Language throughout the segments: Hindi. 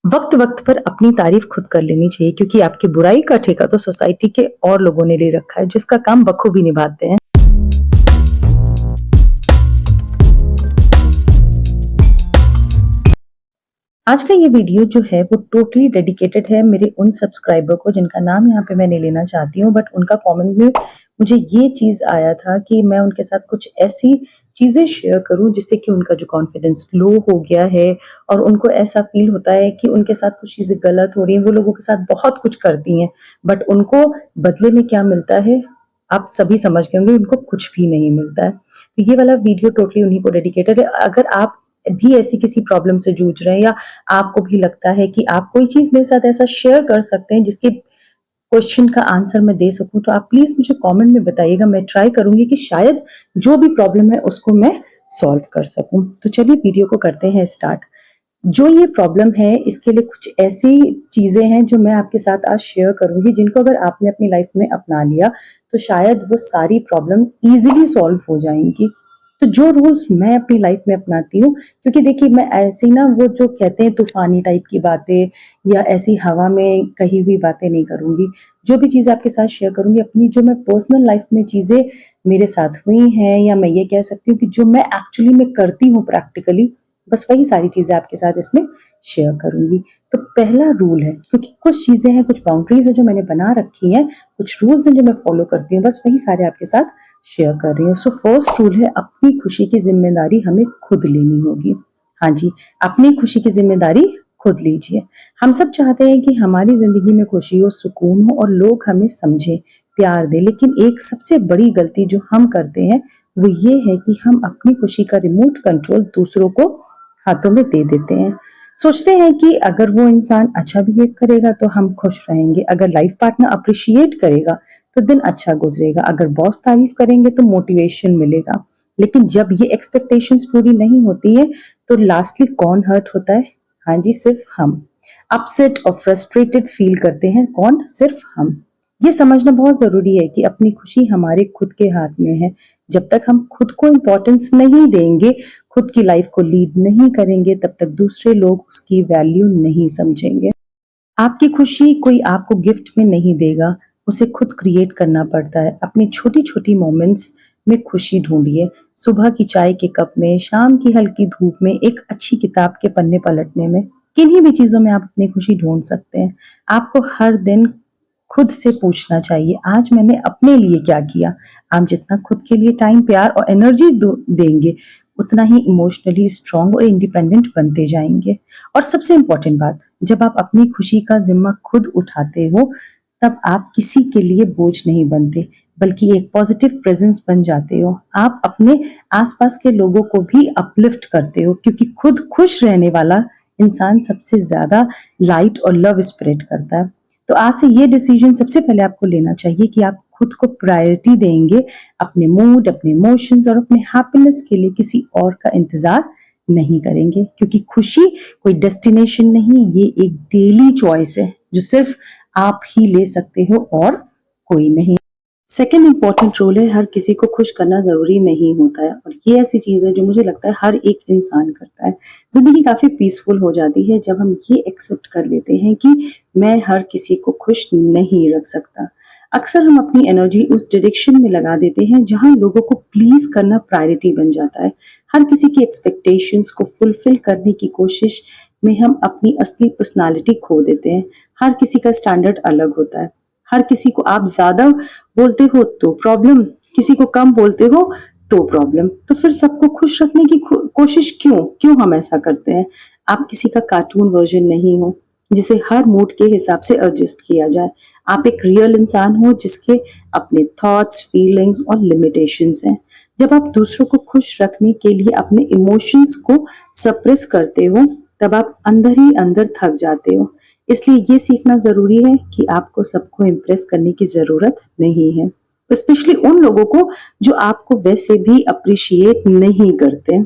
वक्त वक्त पर अपनी तारीफ खुद कर लेनी चाहिए क्योंकि आपकी बुराई का ठेका तो सोसाइटी के और लोगों ने ले रखा है जिसका काम बखूबी निभाते हैं। आज का ये वीडियो जो है वो टोटली डेडिकेटेड है मेरे उन सब्सक्राइबर को जिनका नाम यहाँ पे मैं नहीं लेना चाहती हूँ, बट उनका कमेंट में मुझे ये चीज आया था कि मैं उनके साथ कुछ ऐसी चीजें शेयर करूं जिससे कि उनका जो कॉन्फिडेंस लो हो गया है और उनको ऐसा फील होता है कि उनके साथ कुछ चीजें गलत हो रही हैं। वो लोगों के साथ बहुत कुछ करती हैं बट उनको बदले में क्या मिलता है आप सभी समझ गए होंगे, उनको कुछ भी नहीं मिलता है। तो ये वाला वीडियो टोटली उन्हीं को डेडिकेटेड है। अगर आप भी ऐसी किसी प्रॉब्लम से जूझ रहे हैं या आपको भी लगता है कि आप कोई चीज मेरे साथ ऐसा शेयर कर सकते हैं जिसके क्वेश्चन का आंसर मैं दे सकूं, तो आप प्लीज मुझे कमेंट में बताइएगा। मैं ट्राई करूंगी कि शायद जो भी प्रॉब्लम है उसको मैं सॉल्व कर सकूं। तो चलिए वीडियो को करते हैं स्टार्ट। जो ये प्रॉब्लम है इसके लिए कुछ ऐसी चीजें हैं जो मैं आपके साथ आज शेयर करूंगी जिनको अगर आपने अपनी लाइफ में अपना लिया तो शायद वो सारी प्रॉब्लम्स इजीली सॉल्व हो जाएंगी। तो जो रूल्स मैं अपनी लाइफ में अपनाती हूँ, क्योंकि देखिए मैं ऐसी ना वो जो कहते हैं तूफानी टाइप की बातें या ऐसी हवा में कही हुई बातें नहीं करूंगी। जो भी चीज आपके साथ शेयर करूंगी अपनी जो मैं पर्सनल लाइफ में चीजें मेरे साथ हुई हैं या मैं ये कह सकती हूँ कि जो मैं एक्चुअली में करती हूँ प्रैक्टिकली, बस वही सारी चीजें आपके साथ इसमें शेयर करूंगी। तो पहला रूल है, क्योंकि कुछ चीजें हैं, कुछ बाउंड्रीज है जो मैंने बना रखी हैं, कुछ रूल्स हैं जो मैं फॉलो करती हूँ, बस वही सारे आपके साथ शेयर कर रही हूँ। सो फर्स्ट रूल है, अपनी खुशी की जिम्मेदारी हमें खुद लेनी होगी। हाँ जी, अपनी खुशी की जिम्मेदारी खुद लीजिए। हम सब चाहते हैं कि हमारी जिंदगी में खुशी हो, सुकून हो और लोग हमें समझें, प्यार दें, लेकिन एक सबसे बड़ी गलती जो हम करते हैं वो ये है कि हम अपनी खुशी का रिमोट कंट्रोल दूसरों को हाथों में दे देते हैं। सोचते हैं कि अगर वो इंसान अच्छा बिहेव करेगा तो हम खुश रहेंगे, अगर लाइफ पार्टनर अप्रिशिएट करेगा तो दिन अच्छा गुजरेगा, अगर बॉस तारीफ करेंगे तो मोटिवेशन मिलेगा। लेकिन जब ये एक्सपेक्टेशंस पूरी नहीं होती है तो लास्टली कौन हर्ट होता है? हाँ जी, सिर्फ हम। अपसेट और फ्रस्ट्रेटेड फील करते हैं कौन? सिर्फ हम। ये समझना बहुत जरूरी है कि अपनी खुशी हमारे खुद के हाथ में है। जब तक हम खुद को इम्पोर्टेंस नहीं देंगे, खुद की लाइफ को लीड नहीं करेंगे, तब तक दूसरे लोग उसकी वैल्यू नहीं समझेंगे। आपकी खुशी कोई आपको गिफ्ट में नहीं देगा, उसे खुद क्रिएट करना पड़ता है। अपनी छोटी छोटी मोमेंट्स में खुशी ढूंढिए। सुबह की चाय के कप में, शाम की हल्की धूप में, एक अच्छी किताब के पन्ने पलटने में, किन्हीं भी चीजों में आप अपनी खुशी ढूंढ सकते हैं। आपको हर दिन खुद से पूछना चाहिए, आज मैंने अपने लिए क्या किया? आप जितना खुद के लिए टाइम, प्यार और एनर्जी देंगे उतना ही इमोशनली स्ट्रांग और इंडिपेंडेंट बनते जाएंगे। और सबसे इंपॉर्टेंट बात, जब आप अपनी खुशी का जिम्मा खुद उठाते हो तब आप किसी के लिए बोझ नहीं बनते, बल्कि एक पॉजिटिव प्रेजेंस बन जाते हो। आप अपने आसपास के लोगों को भी अपलिफ्ट करते हो, क्योंकि खुद खुश रहने वाला इंसान सबसे ज्यादा लाइट और लव स्प्रेड करता है। तो आज से ये डिसीजन सबसे पहले आपको लेना चाहिए कि आप खुद को प्रायोरिटी देंगे। अपने मूड, अपने इमोशंस और अपने हैप्पीनेस के लिए किसी और का इंतजार नहीं करेंगे, क्योंकि खुशी कोई डेस्टिनेशन नहीं, ये एक डेली चॉइस है जो सिर्फ आप ही ले सकते हो और कोई नहीं। सेकेंड इंपॉर्टेंट रूल है, हर किसी को खुश करना जरूरी नहीं होता है, और ये ऐसी चीज है जो मुझे लगता है हर एक इंसान करता है। जिंदगी काफी पीसफुल हो जाती है जब हम ये एक्सेप्ट कर लेते हैं कि मैं हर किसी को खुश नहीं रख सकता। अक्सर हम अपनी एनर्जी उस डायरेक्शन में लगा देते हैं जहां लोगों को प्लीज करना प्रायोरिटी बन जाता है। हर किसी की एक्सपेक्टेशंस को फुलफिल करने की कोशिश में हम अपनी असली पर्सनालिटी खो देते हैं। हर किसी का स्टैंडर्ड अलग होता है। हर किसी को आप ज्यादा बोलते हो तो प्रॉब्लम, किसी को कम बोलते हो तो प्रॉब्लम। तो फिर सबको खुश रखने की कोशिश क्यों क्यों हम ऐसा करते हैं? आप किसी का कार्टून वर्जन नहीं हो जिसे हर मूड के हिसाब से एडजस्ट किया जाए। आप एक रियल इंसान हो जिसके अपने थॉट्स, फीलिंग्स और लिमिटेशंस हैं। जब आप दूसरों को खुश रखने के लिए अपने इमोशंस को सप्रेस करते हो तब आप अंदर ही अंदर थक जाते हो। इसलिए ये सीखना जरूरी है कि आपको सबको इम्प्रेस करने की जरूरत नहीं है, स्पेशली उन लोगों को जो आपको वैसे भी अप्रिशिएट नहीं करते।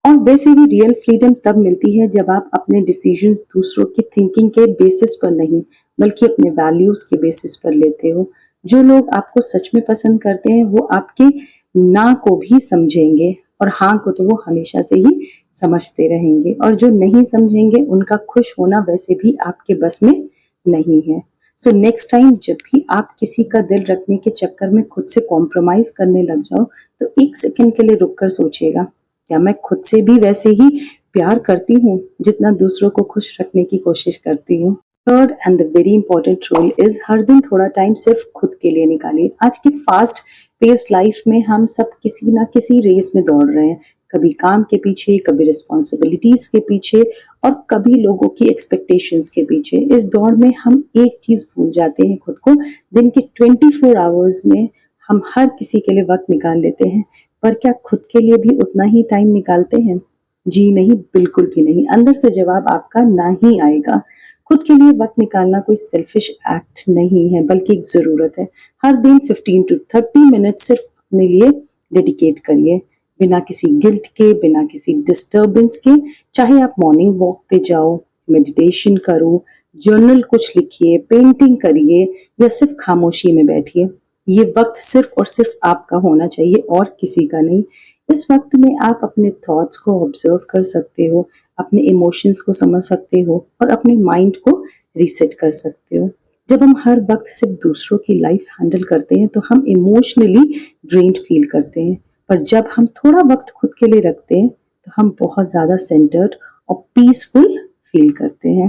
और वैसे भी रियल फ्रीडम तब मिलती है जब आप अपने डिसीजंस दूसरों की थिंकिंग के बेसिस पर नहीं, बल्कि अपने वैल्यूज के बेसिस पर लेते हो। जो लोग आपको सच में पसंद करते हैं वो आपके ना को भी समझेंगे, और हाँ को तो वो हमेशा से ही समझते रहेंगे, और जो नहीं समझेंगे उनका खुश होना वैसे भी आपके बस में नहीं है। सो नेक्स्ट टाइम जब भी आप किसी का दिल रखने के चक्कर में खुद से कॉम्प्रोमाइज करने लग जाओ, तो एक सेकंड के लिए रुक कर सोचिएगा, क्या मैं खुद से भी वैसे ही प्यार करती हूँ जितना दूसरों को खुश रखने की कोशिश करती हूँ। Third and the very important rule is, हर दिन थोड़ा टाइम सिर्फ खुद के लिए निकालिए। आज की फास्ट पेस्ड लाइफ में हम सब किसी ना किसी रेस में दौड़ रहे हैं, कभी काम के पीछे, कभी रिस्पॉन्सिबिलिटीज के पीछे, और कभी लोगों की एक्सपेक्टेशंस के पीछे। इस दौड़ में हम एक चीज भूल जाते हैं खुद को। दिन के 24 आवर्स में हम हर किसी के लिए वक्त निकाल लेते हैं, पर क्या खुद के लिए भी उतना ही टाइम निकालते हैं? जी नहीं, बिल्कुल भी नहीं। अंदर से जवाब आपका ना ही आएगा। खुद के लिए वक्त निकालना कोई सेल्फिश एक्ट नहीं है, बल्कि एक जरूरत है। हर दिन 15 to 30 मिनट सिर्फ अपने लिए डेडिकेट करिए, बिना किसी गिल्ट के, बिना किसी डिस्टर्बेंस के। चाहे आप मॉर्निंग वॉक पे जाओ, मेडिटेशन करो, जर्नल कुछ लिखिए, पेंटिंग करिए, या सिर्फ खामोशी में बैठिए। ये वक्त सिर्फ और सिर्फ आपका होना चाहिए और किसी का नहीं। इस वक्त में आप अपने थॉट्स को ऑब्जर्व कर सकते हो, अपने इमोशंस को समझ सकते हो, और अपने माइंड को रीसेट कर सकते हो। जब हम हर वक्त सिर्फ दूसरों की लाइफ हैंडल करते हैं तो हम इमोशनली ड्रेन्ड फील करते हैं, पर जब हम थोड़ा वक्त खुद के लिए रखते हैं तो हम बहुत ज़्यादा सेंटर्ड और पीसफुल फील करते हैं।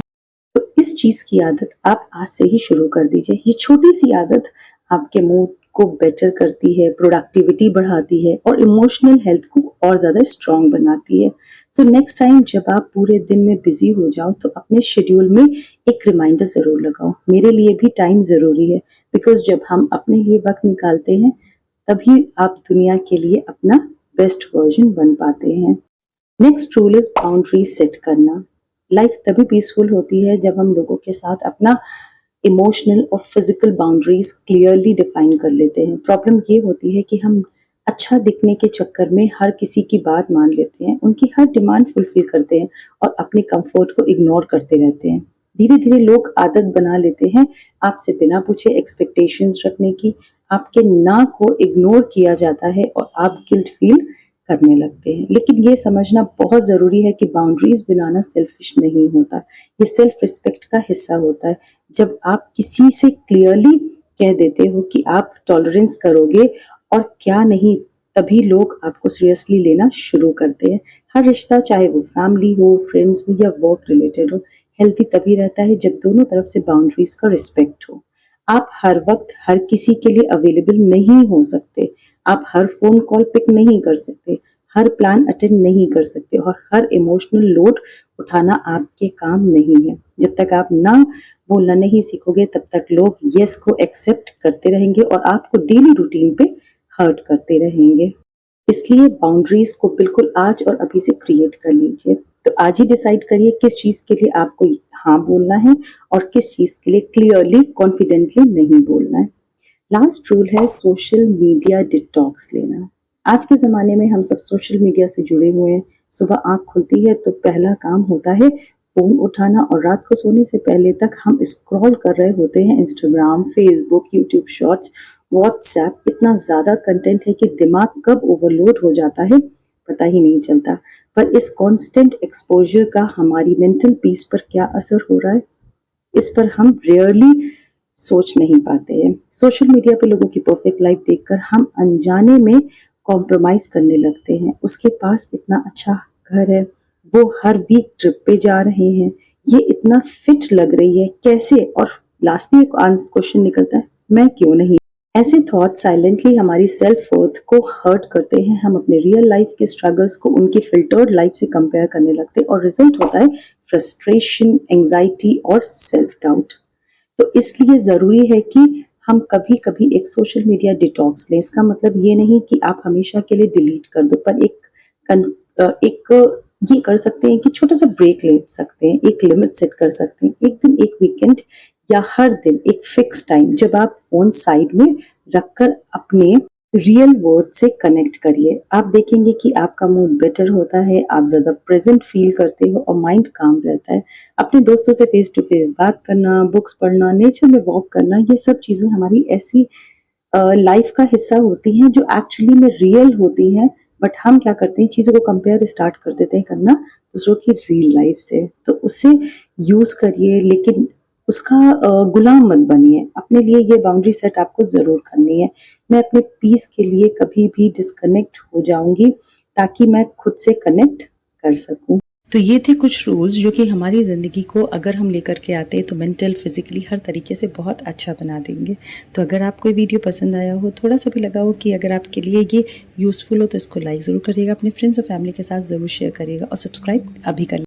तो इस चीज की आदत आप आज से ही शुरू कर दीजिए। ये छोटी सी आदत आपके मूड को बेटर करती है, प्रोडक्टिविटी बढ़ाती है, और इमोशनल हेल्थ को और ज्यादा स्ट्रांग बनाती है। सो नेक्स्ट टाइम जब आप पूरे दिन में बिजी हो जाओ तो अपने शेड्यूल में एक रिमाइंडर जरूर लगाओ, मेरे लिए भी टाइम जरूरी है। बिकॉज जब हम अपने लिए वक्त निकालते हैं तभी आप दुनिया के लिए अपना बेस्ट वर्जन बन पाते हैं। Next rule is boundary set करना। लाइफ तभी पीसफुल होती है जब हम लोगों के साथ अपना इमोशनल और फिजिकल बाउंड्रीज क्लियरली डिफाइन कर लेते हैं। प्रॉब्लम ये होती है कि हम अच्छा दिखने के चक्कर में हर किसी की बात मान लेते हैं, उनकी हर डिमांड फुलफिल करते हैं और अपने कंफर्ट को इग्नोर करते रहते हैं। धीरे धीरे लोग आदत बना लेते हैं आपसे बिना पूछे एक्सपेक्टेशंस रखने की। आपके ना को इग्नोर किया जाता है और आप गिल्ट फील करने लगते हैं। लेकिन ये समझना बहुत जरूरी है कि बाउंड्रीज बनाना सेल्फिश नहीं होता, ये सेल्फ रिस्पेक्ट का हिस्सा होता है। जब आप किसी से क्लियरली कह देते हो कि आप टॉलरेंस करोगे और क्या नहीं, तभी लोग आपको सीरियसली लेना शुरू करते हैं। हर रिश्ता, चाहे वो फैमिली हो, फ्रेंड्स हो, या वर्क रिलेटेड हो, हेल्थी तभी रहता है जब दोनों तरफ से बाउंड्रीज का रिस्पेक्ट हो। आप हर वक्त हर किसी के लिए अवेलेबल नहीं हो सकते, आप हर फोन कॉल पिक नहीं कर सकते, हर प्लान अटेंड नहीं कर सकते, और हर इमोशनल लोड उठाना आपके काम नहीं है। जब तक आप ना बोलना नहीं सीखोगे तब तक लोग यस को एक्सेप्ट करते रहेंगे और आपको डेली रूटीन पे हर्ट करते रहेंगे। इसलिए बाउंड्रीज को बिल्कुल आज और अभी से क्रिएट कर लीजिए। तो आज ही डिसाइड करिए किस चीज के लिए आपको हाँ बोलना है और किस चीज के लिए क्लियरली कॉन्फिडेंटली नहीं बोलना है। लास्ट रूल है सोशल मीडिया डिटॉक्स लेना। आज के ज़माने में हम सब सोशल मीडिया से जुड़े हुए हैं। सुबह आँख खुलती है तो पहला काम होता है फ़ोन उठाना, और रात को सोने से पहले तक हम स्क्रॉल कर रहे होते हैं Instagram, Facebook, YouTube shorts, WhatsApp. इतना ज़्यादा कंटेंट है कि दिमाग कब ओवरलोड हो जाता है पता ही नहीं चलता। पर इस कांस्टेंट एक्सपोजर का हमारी मेंटल पीस पर क्या असर हो रहा है, इस पर हम रेयरली सोच नहीं पाते हैं। सोशल मीडिया पे लोगों की परफेक्ट लाइफ देखकर हम अनजाने में कॉम्प्रोमाइज करने लगते हैं। उसके पास इतना अच्छा घर है, वो हर वीक ट्रिप पे जा रहे हैं, ये इतना फिट लग रही है, कैसे? और लास्ट में एक क्वेश्चन निकलता है, मैं क्यों नहीं? ऐसे थॉट साइलेंटली हमारी सेल्फ वर्थ को हर्ट करते हैं। हम अपने रियल लाइफ के स्ट्रगल्स को उनकी फिल्टर्ड लाइफ से कंपेयर करने लगते हैं, और रिजल्ट होता है फ्रस्ट्रेशन, एंजाइटी और सेल्फ डाउट। तो इसलिए ज़रूरी है कि हम कभी-कभी एक सोशल मीडिया डिटॉक्स लें। इसका मतलब ये नहीं कि आप हमेशा के लिए डिलीट कर दो, पर एक ये कर सकते हैं कि छोटा-सा ब्रेक ले सकते हैं, एक लिमिट सेट कर सकते हैं। एक दिन, एक वीकेंड, या हर दिन एक फिक्स टाइम जब आप फ़ोन साइड में रखकर अपने रियल वर्ल्ड से कनेक्ट करिए। आप देखेंगे कि आपका मूड बेटर होता है, आप ज़्यादा प्रेज़ेंट फ़ील करते हो और माइंड काम रहता है। अपने दोस्तों से फेस टू फेस बात करना, बुक्स पढ़ना, नेचर में वॉक करना, ये सब चीज़ें हमारी ऐसी लाइफ का हिस्सा होती हैं जो एक्चुअली में रियल होती हैं, बट हम क्या करते हैं, चीज़ों को कंपेयर स्टार्ट कर देते हैं करना दूसरों की रियल लाइफ से। तो उससे यूज़ करिए, लेकिन उसका गुलाम मत बनिए। अपने लिए ये बाउंड्री सेट आपको ज़रूर करनी है। मैं अपने पीस के लिए कभी भी डिस्कनेक्ट हो जाऊँगी ताकि मैं खुद से कनेक्ट कर सकूँ। तो ये थे कुछ रूल्स जो कि हमारी ज़िंदगी को अगर हम लेकर के आते हैं तो मेंटल, फिज़िकली हर तरीके से बहुत अच्छा बना देंगे। तो अगर आपको ये वीडियो पसंद आया हो, थोड़ा-सा भी लगा हो कि अगर आपके लिए ये यूज़फुल हो तो इसको लाइक ज़रूर करिएगा, अपने फ्रेंड्स और फैमिली के साथ ज़रूर शेयर करिएगा और सब्सक्राइब अभी कर